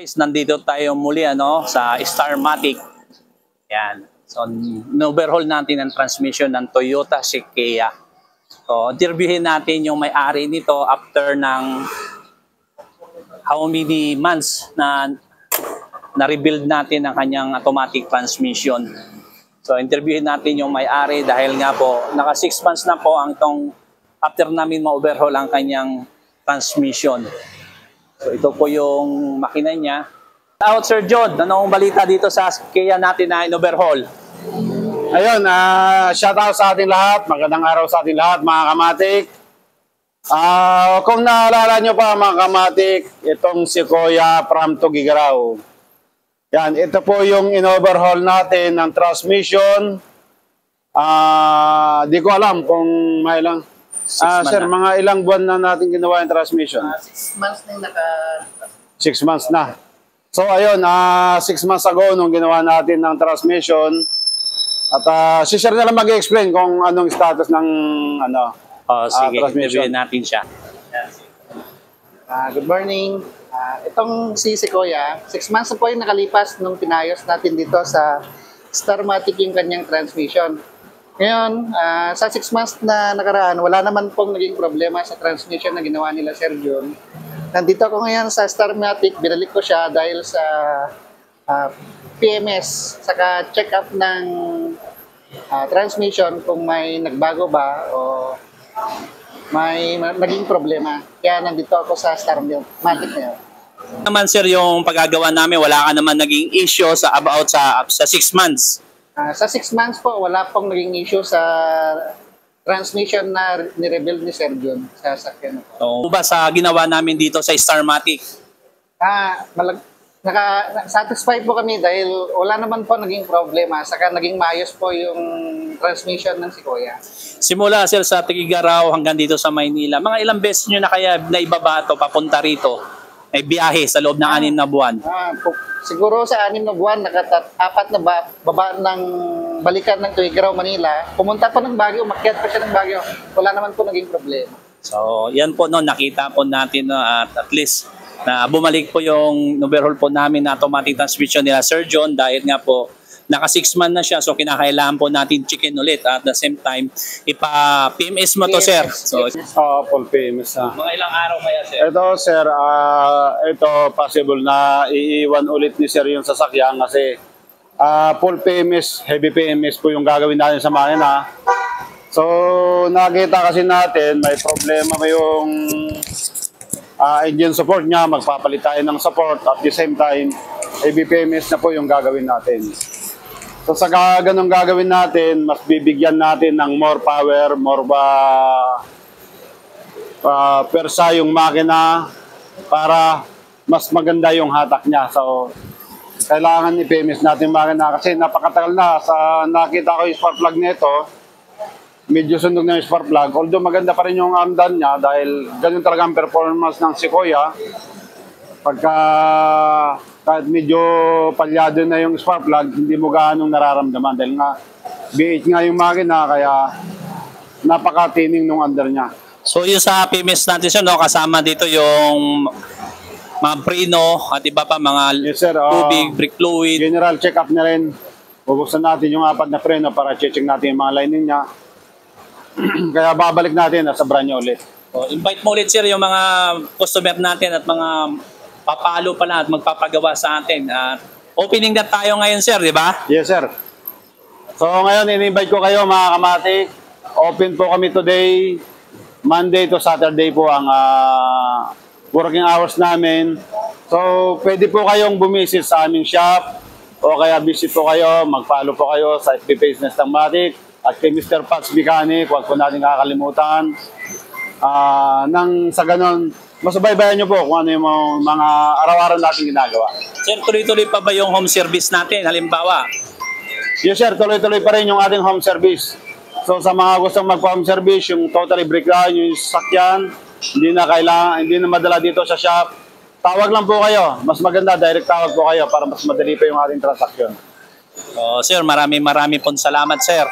Guys, nandito tayo muli sa Starmatic. Yan. So, overhaul natin ang transmission ng Toyota Sequoia. So, interviewin natin yung may-ari nito after ng how many months na na-rebuild natin ang kanyang automatic transmission. So, interviewin natin yung may-ari dahil nga po, naka 6 months na po ang itong after namin ma-overhaul ang kanyang transmission. So, ito po yung makina niya. Out, Sir John, anong balita dito sa Kia natin na in-overhaul? Ayun, shout out sa ating lahat. Magandang araw sa ating lahat, mga kamatik. Kung naalala nyo pa, mga kamatik, itong Sequoia from Tugigaraw. Yan, ito po yung in-overhaul natin ng transmission. Di ko alam kung may ilang. Sir, mga ilang buwan na natin ginawa yung transmission? 6 months na 6 months na. So, ayun, 6 months ago nung ginawa natin ng transmission. At si Sir na lang mag-explain kung anong status ng Sige, transmission. interviewin natin siya. Good morning. Itong si Sequoia, 6 months na po yung nakalipas nung pinayos natin dito sa Starmatic yung kanyang transmission. Ngayon, sa 6 months na nakaraan, wala naman pong naging problema sa transmission na ginawa nila, Sir John. Nandito ako ngayon sa Starmatic, binalik ko siya dahil sa PMS, saka check-up ng transmission kung may nagbago ba o may naging problema. Kaya nandito ako sa Starmatic ngayon. Naman sir, yung paggagawa namin, wala ka naman naging issue sa 6 months. Sa 6 months po, wala pong naging issue sa transmission na ni-rebuild ni Sir John sa sakyan po. So, ba sa ginawa namin dito sa Starmatic? Satisfied po kami dahil wala naman po naging problema. Saka naging maayos po yung transmission ng Sequoia. Simula sir sa Tugigaraw hanggang dito sa Maynila, mga ilang beses nyo na kaya naibaba ito papunta rito? May biyahe sa loob ng 6 na buwan. Siguro sa 6 na buwan, apat na baba ng balikan ng Tugigaraw, Manila. Pumunta pa ng Baguio, umakyat pa siya ng Baguio. Wala naman po naging problema. So, yan po nakita po natin at least na bumalik po yung overhaul po namin na automatic transmission nila Sir John dahil nga po naka 6 months na siya, so kinakailangan po natin chicken ulit at the same time ipa-PMS mo to sir. So, Full PMS na. mga ilang araw kaya sir? Ito, Sir, ito possible na iiwan ulit ni Sir yung sasakyan kasi full PMS, heavy PMS po yung gagawin natin sa makina. So, nakita kasi natin may problema pa yung engine support niya, magpapalit tayo ng support at the same time, heavy PMS na po yung gagawin natin. So sa ganun gagawin natin, mas bibigyan natin ng more power, more persa yung makina para mas maganda yung hatak niya. So kailangan i-PMS natin yung makina kasi napakatagal na. Sa nakita ko yung spark plug nito, medyo sundog na yung spark plug. Although maganda pa rin yung armdan niya dahil ganun talaga ang performance ng Sequoia. Pagka kahit medyo palyado na yung spark plug, hindi mo gaano nararamdaman dahil nga B8 nga yung makina kaya napakatining nung under niya. So yung sa PMS natin sir, kasama dito yung mga preno at iba pa mga Yes, sir, tubig, brake fluid. General check-up na rin. Bubuksan natin yung 4 na preno para check natin yung mga lining niya. Kaya babalik natin sa brand new ulit. So, invite mo ulit sir yung mga customer natin at mga papalo pala at magpapagawa sa atin. Opening na tayo ngayon sir, di ba? Yes, sir. So ngayon, in-invite ko kayo mga kamatik. Open po kami today, Monday to Saturday po ang working hours namin. So pwede po kayong bumisit sa aming shop o kaya visit po kayo, mag-follow po kayo sa FB page ng Starmatic at kay Mr. Pats Mechanic. Huwag po natin kakalimutan. Nang sa ganon, masubaybayan nyo po kung ano yung mga araw-araw natin ginagawa. Sir, tuloy-tuloy pa ba yung home service natin? Halimbawa, Yes, sir, tuloy-tuloy pa rin yung ating home service. So sa mga gustong magpa-home service, yung totally breakdown, yung sasakyan, hindi na madala dito sa shop. Tawag lang po kayo. Mas maganda, direct tawag po kayo para mas madali pa yung ating transaksyon. sir, marami pong salamat sir.